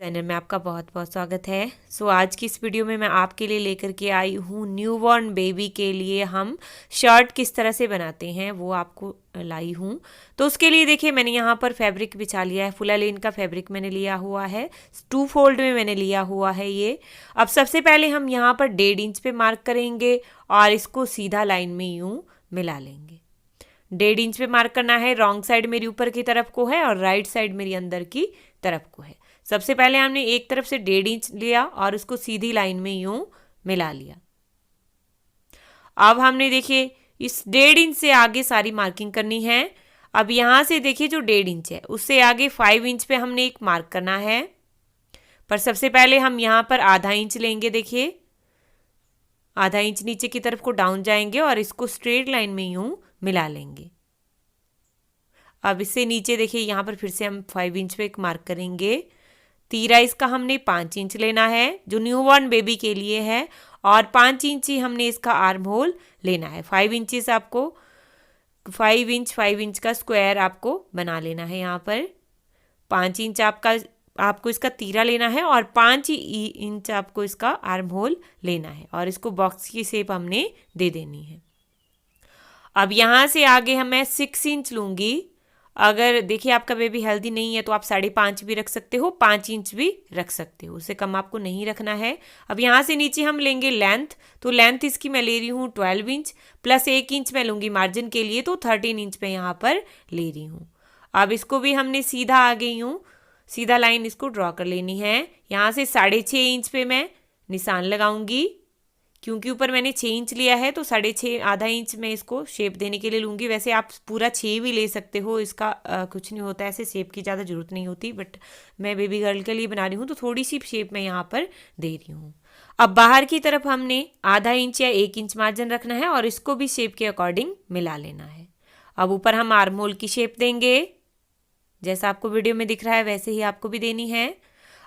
Designer में आपका बहुत बहुत स्वागत है। आज की इस वीडियो में मैं आपके लिए लेकर के आई हूँ न्यूबॉर्न बेबी के लिए हम शर्ट किस तरह से बनाते हैं वो आपको लाई हूँ। तो उसके लिए देखिए मैंने यहाँ पर फैब्रिक बिछा लिया है, फुला लेन का फैब्रिक मैंने लिया हुआ है, 2 फोल्ड में मैंने लिया हुआ है ये। अब सबसे पहले हम यहाँ पर 1.5 इंच पे मार्क करेंगे और इसको सीधा लाइन में यूँ मिला लेंगे। 1.5 इंच पे मार्क करना है। रॉन्ग साइड मेरी ऊपर की तरफ को है और राइट साइड मेरी अंदर की तरफ को है। सबसे पहले हमने एक तरफ से 1.5 इंच लिया और उसको सीधी लाइन में यूं मिला लिया। अब हमने देखिए इस 1.5 इंच से आगे सारी मार्किंग करनी है। अब यहां से देखिए जो 1.5 इंच है उससे आगे 5 इंच पे हमने एक मार्क करना है। पर सबसे पहले हम यहां पर आधा इंच लेंगे। देखिए आधा इंच नीचे की तरफ को डाउन जाएंगे और इसको स्ट्रेट लाइन में यूं मिला लेंगे। अब इससे नीचे देखिए यहाँ पर फिर से हम 5 इंच पे एक मार्क करेंगे। तीरा इसका हमने 5 इंच लेना है जो न्यूबॉर्न बेबी के लिए है और 5 इंच ही हमने इसका आर्म होल लेना है। 5 इंचेस आपको 5 इंच का स्क्वायर आपको बना लेना है। यहाँ पर 5 इंच आपको इसका तीरा लेना है और 5 इंच आपको इसका आर्म होल लेना है और इसको बॉक्स की शेप हमने दे देनी है। अब यहाँ से आगे मैं 6 इंच लूँगी। अगर देखिए आपका बेबी हेल्दी नहीं है तो आप 5.5 भी रख सकते हो, 5 इंच भी रख सकते हो, उससे कम आपको नहीं रखना है। अब यहाँ से नीचे हम लेंगे लेंथ, तो लेंथ इसकी मैं ले रही हूँ 12 इंच प्लस 1 इंच मैं लूँगी मार्जिन के लिए, तो 13 इंच पे यहाँ पर ले रही हूँ। अब इसको भी हमने सीधा आगे यूँ सीधा लाइन इसको ड्रॉ कर लेनी है। यहाँ से 6.5 इंच पे मैं निशान लगाऊंगी क्योंकि ऊपर मैंने 6 इंच लिया है तो 6.5 आधा इंच मैं इसको शेप देने के लिए लूँगी। वैसे आप पूरा 6 भी ले सकते हो, इसका कुछ नहीं होता, ऐसे शेप की ज़्यादा ज़रूरत नहीं होती, बट मैं बेबी गर्ल के लिए बना रही हूँ तो थोड़ी सी शेप मैं यहाँ पर दे रही हूँ। अब बाहर की तरफ हमने आधा इंच या 1 इंच मार्जिन रखना है और इसको भी शेप के अकॉर्डिंग मिला लेना है। अब ऊपर हम आर्म होल की शेप देंगे, जैसा आपको वीडियो में दिख रहा है वैसे ही आपको भी देनी है।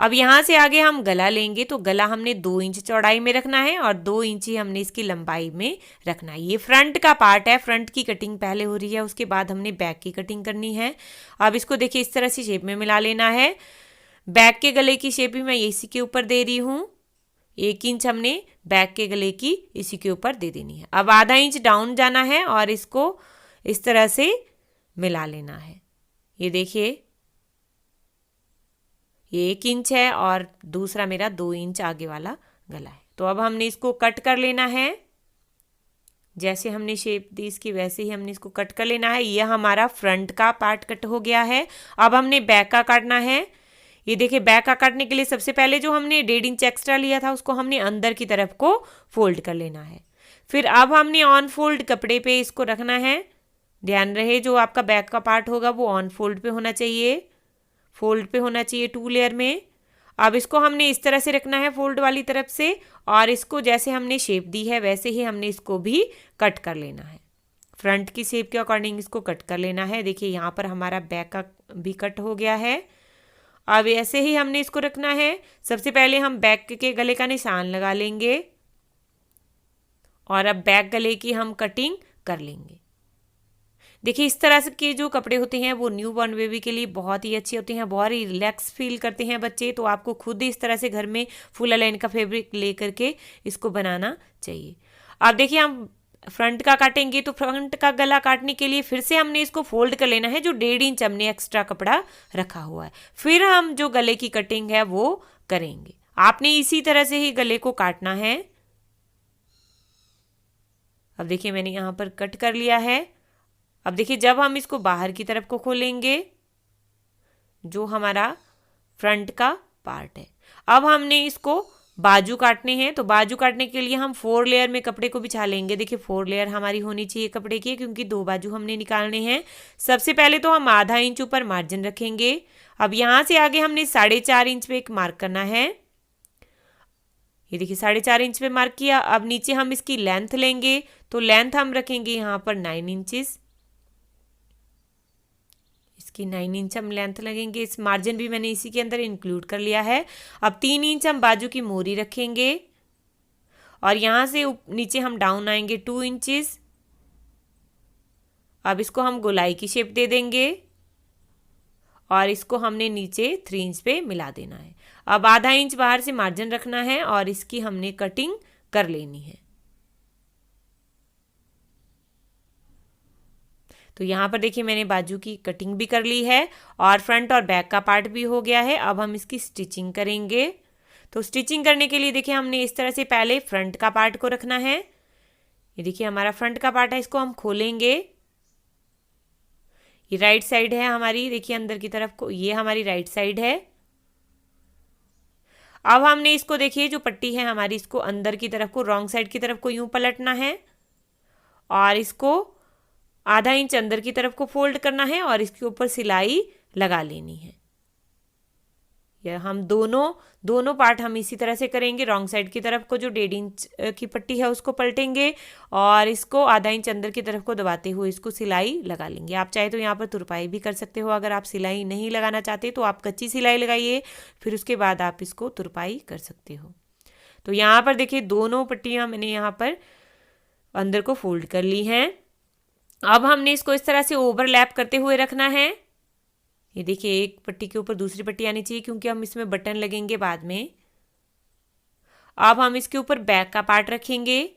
अब यहाँ से आगे हम गला लेंगे तो गला हमने 2 इंच चौड़ाई में रखना है और 2 इंच ही हमने इसकी लंबाई में रखना है। ये फ्रंट का पार्ट है, फ्रंट की कटिंग पहले हो रही है, उसके बाद हमने बैक की कटिंग करनी है। अब इसको देखिए इस तरह से शेप में मिला लेना है। बैक के गले की शेप भी मैं इसी के ऊपर दे रही हूँ। 1 इंच हमने बैक के गले की इसी के ऊपर दे देनी है। अब आधा इंच डाउन जाना है और इसको इस तरह से मिला लेना है। ये देखिए ये 1 इंच है और दूसरा मेरा 2 इंच आगे वाला गला है। तो अब हमने इसको कट कर लेना है, जैसे हमने शेप दी इसकी वैसे ही हमने इसको कट कर लेना है। यह हमारा फ्रंट का पार्ट कट हो गया है। अब हमने बैक का काटना है। ये देखिए बैक का काटने के लिए सबसे पहले जो हमने 1.5 इंच एक्स्ट्रा लिया था उसको हमने अंदर की तरफ को फोल्ड कर लेना है। फिर अब हमने ऑन फोल्ड कपड़े पे इसको रखना है। ध्यान रहे जो आपका बैक का पार्ट होगा वो ऑन फोल्ड पे होना चाहिए, फोल्ड पे होना चाहिए 2 लेयर में। अब इसको हमने इस तरह से रखना है फोल्ड वाली तरफ से और इसको जैसे हमने शेप दी है वैसे ही हमने इसको भी कट कर लेना है। फ्रंट की शेप के अकॉर्डिंग इसको कट कर लेना है। देखिए यहाँ पर हमारा बैक का भी कट हो गया है। अब ऐसे ही हमने इसको रखना है। सबसे पहले हम बैक के गले का निशान लगा लेंगे और अब बैक गले की हम कटिंग कर लेंगे। देखिए इस तरह से के जो कपड़े होते हैं वो न्यू बॉर्न बेबी के लिए बहुत ही अच्छे होते हैं, बहुत ही रिलैक्स फील करते हैं बच्चे। तो आपको खुद ही इस तरह से घर में फुल लाइन का फैब्रिक ले करके इसको बनाना चाहिए। अब देखिए हम फ्रंट का काटेंगे तो फ्रंट का गला काटने के लिए फिर से हमने इसको फोल्ड कर लेना है, जो 1.5 इंच हमने एक्स्ट्रा कपड़ा रखा हुआ है। फिर हम जो गले की कटिंग है वो करेंगे। आपने इसी तरह से ही गले को काटना है। अब देखिए मैंने यहाँ पर कट कर लिया है। अब देखिए जब हम इसको बाहर की तरफ को खोलेंगे जो हमारा फ्रंट का पार्ट है, अब हमने इसको बाजू काटने हैं। तो बाजू काटने के लिए हम 4 लेयर में कपड़े को बिछा लेंगे। देखिए 4 लेयर हमारी होनी चाहिए कपड़े की, क्योंकि 2 बाजू हमने निकालने हैं। सबसे पहले तो हम आधा इंच ऊपर मार्जिन रखेंगे। अब यहाँ से आगे हमने 4.5 इंच पे एक मार्क करना है। ये देखिए 4.5 इंच पे मार्क किया। अब नीचे हम इसकी लेंथ लेंगे, तो लेंथ हम रखेंगे यहाँ पर 9 इंचेस। इसकी 9 इंच हम लेंथ लगेंगे। इस मार्जिन भी मैंने इसी के अंदर इंक्लूड कर लिया है। अब 3 इंच हम बाजू की मोरी रखेंगे और यहाँ से नीचे हम डाउन आएंगे 2 इंचेस। अब इसको हम गोलाई की शेप दे देंगे और इसको हमने नीचे 3 इंच पे मिला देना है। अब आधा इंच बाहर से मार्जिन रखना है और इसकी हमने कटिंग कर लेनी है। तो यहाँ पर देखिए मैंने बाजू की कटिंग भी कर ली है और फ्रंट और बैक का पार्ट भी हो गया है। अब हम इसकी स्टिचिंग करेंगे। तो स्टिचिंग करने के लिए देखिए हमने इस तरह से पहले फ्रंट का पार्ट को रखना है। ये देखिए हमारा फ्रंट का पार्ट है, इसको हम खोलेंगे। ये राइट साइड है हमारी, देखिए अंदर की तरफ को, ये हमारी राइट साइड है। अब हमने इसको देखिए जो पट्टी है हमारी, इसको अंदर की तरफ को, रॉन्ग साइड की तरफ को यूं पलटना है और इसको आधा इंच अंदर की तरफ को फोल्ड करना है और इसके ऊपर सिलाई लगा लेनी है। यह हम दोनों पार्ट हम इसी तरह से करेंगे। रॉन्ग साइड की तरफ को जो 1.5 इंच की पट्टी है उसको पलटेंगे और इसको आधा इंच अंदर की तरफ को दबाते हुए इसको सिलाई लगा लेंगे। आप चाहे तो यहाँ पर तुरपाई भी कर सकते हो। अगर आप सिलाई नहीं लगाना चाहते तो आप कच्ची सिलाई लगाइए, फिर उसके बाद आप इसको तुरपाई कर सकते हो। तो यहाँ पर देखिए दोनों पट्टियाँ मैंने यहाँ पर अंदर को फोल्ड कर ली हैं। अब हमने इसको इस तरह से ओवरलैप करते हुए रखना है। ये देखिए एक पट्टी के ऊपर दूसरी पट्टी आनी चाहिए क्योंकि हम इसमें बटन लगेंगे बाद में। अब हम इसके ऊपर बैक का पार्ट रखेंगे।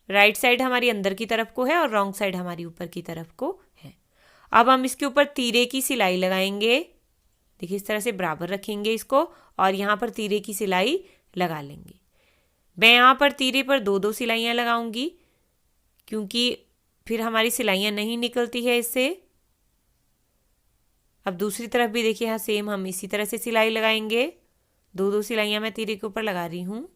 राइट साइड हमारी अंदर की तरफ को है और रॉन्ग साइड हमारी ऊपर की तरफ को है। अब हम इसके ऊपर तीरे की सिलाई लगाएंगे। देखिए इस तरह से बराबर रखेंगे इसको और यहाँ पर तीरे की सिलाई लगा लेंगे। मैं यहाँ पर तीरे पर 2-2 सिलाइयाँ लगाऊंगी क्योंकि फिर हमारी सिलाइयाँ नहीं निकलती है इससे। अब दूसरी तरफ भी देखिए यहाँ सेम हम इसी तरह से सिलाई लगाएंगे। 2-2 सिलाइयाँ मैं तीरे के ऊपर लगा रही हूँ।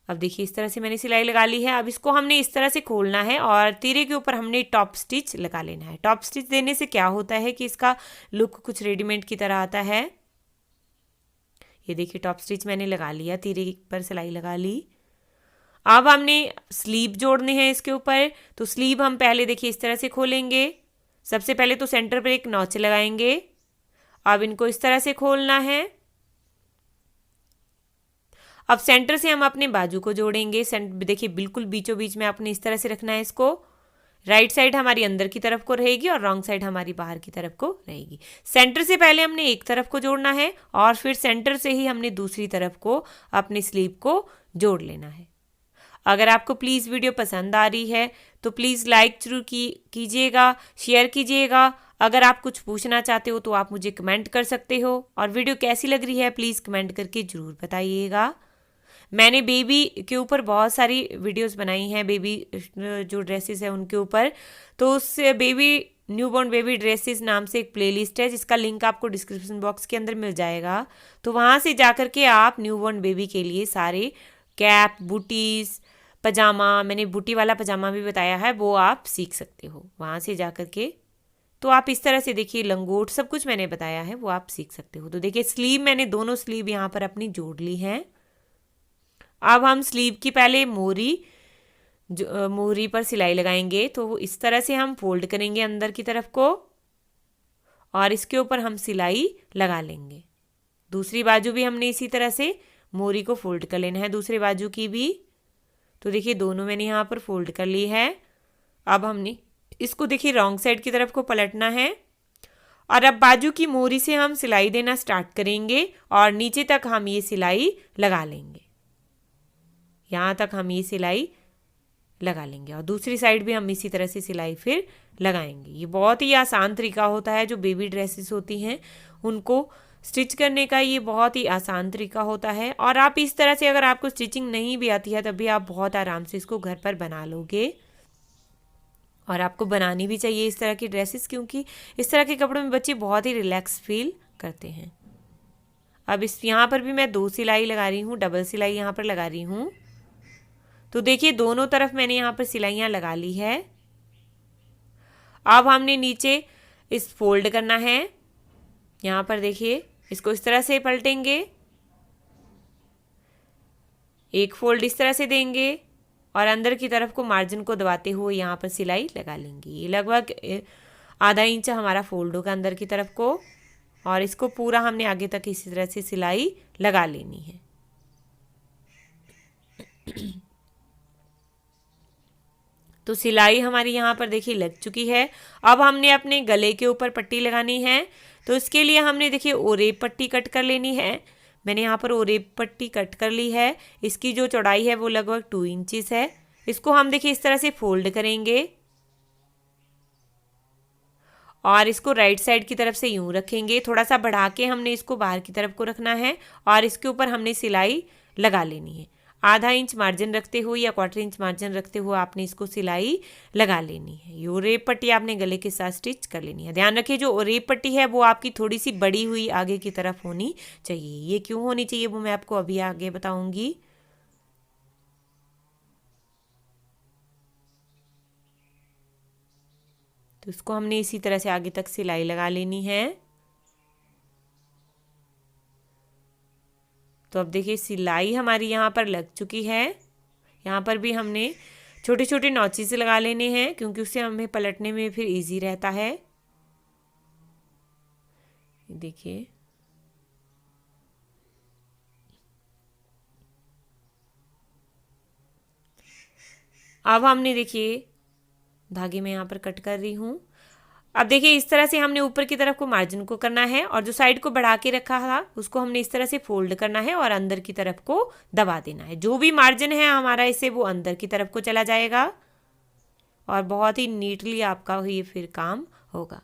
अब देखिए इस तरह से मैंने सिलाई लगा ली है। अब इसको हमने इस तरह से खोलना है और तीरे के ऊपर हमने टॉप स्टिच लगा लेना है। टॉप स्टिच देने से क्या होता है कि इसका लुक कुछ रेडीमेड की तरह आता है। ये देखिए टॉप स्टिच मैंने लगा लिया, तीरे पर सिलाई लगा ली। अब हमने स्लीव जोड़ने हैं इसके ऊपर। तो स्लीव हम पहले देखिए इस तरह से खोलेंगे। सबसे पहले तो सेंटर पर एक नॉच लगाएंगे। अब इनको इस तरह से खोलना है। अब सेंटर से हम अपने बाजू को जोड़ेंगे। देखिए बिल्कुल बीचों बीच में आपने इस तरह से रखना है इसको। राइट साइड हमारी अंदर की तरफ को रहेगी और रॉन्ग साइड हमारी बाहर की तरफ को रहेगी। सेंटर से पहले हमने एक तरफ को जोड़ना है और फिर सेंटर से ही हमने दूसरी तरफ को अपने स्लीव को जोड़ लेना है। अगर आपको प्लीज़ वीडियो पसंद आ रही है तो प्लीज़ लाइक जरूर कीजिएगा, शेयर कीजिएगा। अगर आप कुछ पूछना चाहते हो तो आप मुझे कमेंट कर सकते हो। और वीडियो कैसी लग रही है प्लीज़ कमेंट करके ज़रूर बताइएगा। मैंने बेबी के ऊपर बहुत सारी वीडियोस बनाई हैं, बेबी जो ड्रेसेस है उनके ऊपर। तो उस बेबी न्यूबॉर्न बेबी ड्रेसेस नाम से एक प्लेलिस्ट है जिसका लिंक आपको डिस्क्रिप्शन बॉक्स के अंदर मिल जाएगा। तो वहाँ से जा कर के आप न्यूबॉर्न बेबी के लिए सारे कैप, बूटीज़, पजामा, मैंने बूटी वाला पजामा भी बताया है, वो आप सीख सकते हो वहाँ से जा कर के। तो आप इस तरह से देखिए लंगोट सब कुछ मैंने बताया है वो आप सीख सकते हो। तो देखिए स्लीव मैंने दोनों स्लीव यहाँ पर अपनी जोड़ ली हैं। अब हम स्लीव की पहले मोहरी पर सिलाई लगाएंगे। तो इस तरह से हम फोल्ड करेंगे अंदर की तरफ को और इसके ऊपर हम सिलाई लगा लेंगे। दूसरी बाजू भी हमने इसी तरह से मोहरी को फोल्ड कर लेना है, दूसरी बाजू की भी। तो देखिए दोनों मैंने यहाँ पर फोल्ड कर ली है। अब हमने इसको देखिए रॉन्ग साइड की तरफ को पलटना है और अब बाजू की मोहरी से हम सिलाई देना स्टार्ट करेंगे और नीचे तक हम ये सिलाई लगा लेंगे। यहाँ तक हम ये सिलाई लगा लेंगे और दूसरी साइड भी हम इसी तरह से सिलाई फिर लगाएंगे। ये बहुत ही आसान तरीका होता है। जो बेबी ड्रेसेस होती हैं उनको स्टिच करने का ये बहुत ही आसान तरीका होता है। और आप इस तरह से, अगर आपको स्टिचिंग नहीं भी आती है तब भी आप बहुत आराम से इसको घर पर बना लोगे। और आपको बनानी भी चाहिए इस तरह की ड्रेसेस, क्योंकि इस तरह के कपड़ों में बच्चे बहुत ही रिलैक्स फील करते हैं। अब इस यहाँ पर भी मैं 2 सिलाई लगा रही हूँ, डबल सिलाई यहाँ पर लगा रही हूँ। तो देखिए दोनों तरफ मैंने यहाँ पर सिलाइयाँ लगा ली है। अब हमने नीचे इस फोल्ड करना है। यहाँ पर देखिए इसको इस तरह से पलटेंगे, एक फोल्ड इस तरह से देंगे और अंदर की तरफ को मार्जिन को दबाते हुए यहाँ पर सिलाई लगा लेंगे। ये लगभग आधा इंच हमारा फोल्ड होगा अंदर की तरफ को और इसको पूरा हमने आगे तक इसी तरह से सिलाई लगा लेनी है। तो सिलाई हमारी यहाँ पर देखिए लग चुकी है। अब हमने अपने गले के ऊपर पट्टी लगानी है। तो इसके लिए हमने देखिए ओरेब पट्टी कट कर लेनी है। मैंने यहाँ पर ओरेब पट्टी कट कर ली है। इसकी जो चौड़ाई है वो लगभग 2 इंचेस है। इसको हम देखिए इस तरह से फोल्ड करेंगे और इसको राइट साइड की तरफ से यूं रखेंगे। थोड़ा सा बढ़ा के हमने इसको बाहर की तरफ को रखना है और इसके ऊपर हमने सिलाई लगा लेनी है। आधा इंच मार्जिन रखते हुए या 1/4 इंच मार्जिन रखते हुए आपने इसको सिलाई लगा लेनी है। ये ओरेब पट्टी आपने गले के साथ स्टिच कर लेनी है। ध्यान रखिए जो ओरेब पट्टी है वो आपकी थोड़ी सी बड़ी हुई आगे की तरफ होनी चाहिए। ये क्यों होनी चाहिए वो मैं आपको अभी आगे बताऊंगी। तो इसको हमने इसी तरह से आगे तक सिलाई लगा लेनी है। तो अब देखिए सिलाई हमारी यहाँ पर लग चुकी है। यहाँ पर भी हमने छोटे छोटे नॉचेस लगा लेने हैं क्योंकि उससे हमें पलटने में फिर इजी रहता है। देखिए अब हमने देखिए धागे में यहाँ पर कट कर रही हूँ। अब देखिए इस तरह से हमने ऊपर की तरफ को मार्जिन को करना है और जो साइड को बढ़ा के रखा था उसको हमने इस तरह से फोल्ड करना है और अंदर की तरफ को दबा देना है। जो भी मार्जिन है हमारा इससे वो अंदर की तरफ को चला जाएगा और बहुत ही नीटली आपका ये फिर काम होगा।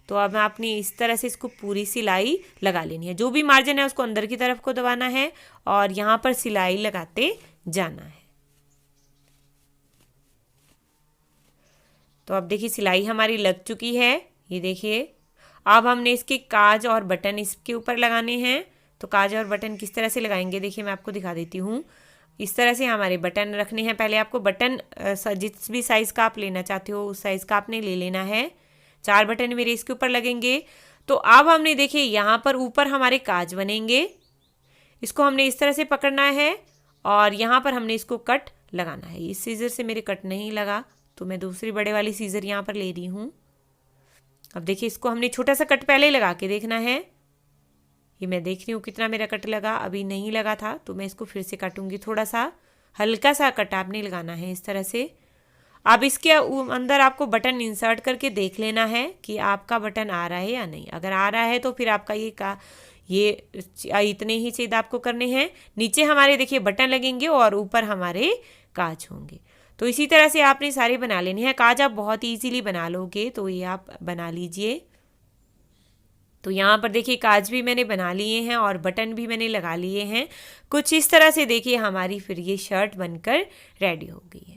तो अब आपने इस तरह से इसको पूरी सिलाई लगा लेनी है। जो भी मार्जिन है उसको अंदर की तरफ को दबाना है और यहाँ पर सिलाई लगाते जाना है। तो अब देखिए सिलाई हमारी लग चुकी है। ये देखिए अब हमने इसके काज और बटन इसके ऊपर लगाने हैं। तो काज और बटन किस तरह से लगाएंगे देखिए मैं आपको दिखा देती हूँ। इस तरह से हमारे बटन रखने हैं। पहले आपको बटन जिस भी साइज़ का आप लेना चाहते हो उस साइज़ का आपने ले लेना है। 4 बटन मेरे इसके ऊपर लगेंगे। तो अब हमने देखिए यहाँ पर ऊपर हमारे काज बनेंगे। इसको हमने इस तरह से पकड़ना है और यहाँ पर हमने इसको कट लगाना है। इस सीजर से मेरे कट नहीं लगा तो मैं दूसरी बड़े वाली सीजर यहाँ पर ले रही हूँ। अब देखिए इसको हमने छोटा सा कट पहले लगा के देखना है। ये मैं देख रही हूँ कितना मेरा कट लगा। अभी नहीं लगा था तो मैं इसको फिर से काटूंगी। थोड़ा सा हल्का सा कट आपने लगाना है इस तरह से। अब इसके अंदर आपको बटन इंसर्ट करके देख लेना है कि आपका बटन आ रहा है या नहीं। अगर आ रहा है तो फिर आपका ये इतने ही छेद आपको करने हैं। नीचे हमारे देखिए बटन लगेंगे और ऊपर हमारे काज होंगे। तो इसी तरह से आपने सारे बना लेने हैं। काज आप बहुत इजीली बना लोगे तो ये आप बना लीजिए। तो यहाँ पर देखिए काज भी मैंने बना लिए हैं और बटन भी मैंने लगा लिए हैं। कुछ इस तरह से देखिए हमारी फिर ये शर्ट बनकर रेडी हो गई है।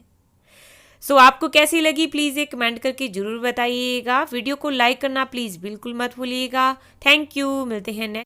सो आपको कैसी लगी प्लीज़ एक कमेंट करके ज़रूर बताइएगा। वीडियो को लाइक करना प्लीज़ बिल्कुल मत भूलिएगा। Thank you. मिलते हैं नेक्स्ट